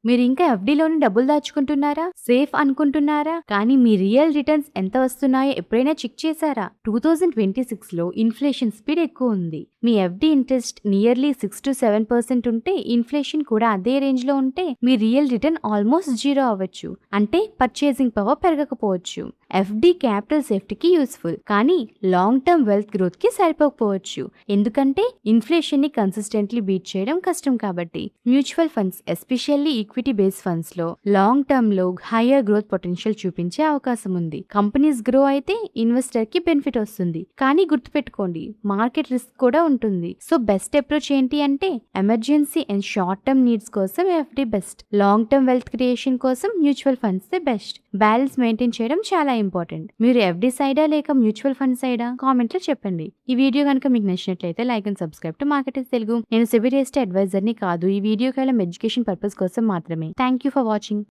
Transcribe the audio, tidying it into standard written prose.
మీరింకా ఎఫ్‌డీలోనే డబ్బులు దాచుకుంటున్నారా? సేఫ్ అనుకుంటున్నారా? కానీ మీ రియల్ రిటర్న్స్ ఎంత వస్తున్నాయో ఎప్పుడైనా చెక్ చేశారా? 2026లో ఇన్ఫ్లేషన్ స్పీడ్ ఎక్కువుంది. మీ ఎఫ్‌డీ ఇంట్రెస్ట్ నియర్లీ 6-7% ఉంటే, ఇన్ఫ్లేషన్ కూడా అదే రేంజ్‌లో ఉంటే మీ రియల్ రిటర్న్ ఆల్మోస్ట్ జీరో అవ్వచ్చు. అంటే పర్చేసింగ్ పవర్ పెరగకపోవచ్చు. ఎఫ్‌డీ క్యాపిటల్ సేఫ్టీకి యూస్‌ఫుల్. కానీ లాంగ్ టర్మ్ వెల్త్ గ్రోత్‌కి సరిపోకపోవచ్చు. ఎందుకంటే ఇన్ఫ్లేషన్‌ని కన్సిస్టెంట్‌లీ బీట్ చేయడం కష్టం కాబట్టి. Mutual funds especially equity based ఫండ్స్‌లో లాంగ్ టర్మ్‌లో హయ్యర్ గ్రోత్ పొటెన్షియల్ చూపించే అవకాశం ఉంది. కంపెనీస్ గ్రో అయితే ఇన్వెస్టర్‌కి బెనిఫిట్ వస్తుంది. కానీ గుర్తుపెట్టుకోండి, మార్కెట్ రిస్క్ కూడా ఉంటుంది. సో బెస్ట్ అప్రోచ్ ఏంటి అంటే emergency and short term needs కోసం FD best. Long term wealth creation కోసం mutual funds best. Balance maintain చేయడం చాలా ఇంపార్టెంట్. మీరు ఎఫ్‌డీ సైడా లేక మ్యూచువల్ ఫండ్ సైడా? కామెంట్లో చెప్పండి. ఈ వీడియో కనుక మీకు నచ్చినట్లయితే like and subscribe to market Telugu. నేను సెబీ రిజిస్టర్డ్ అడ్వైజర్ని కాదు. ఈ వీడియో కేవలం ఎడ్యుకేషన్ పర్పస్ కోసం మాత్రమే. Thank you for watching.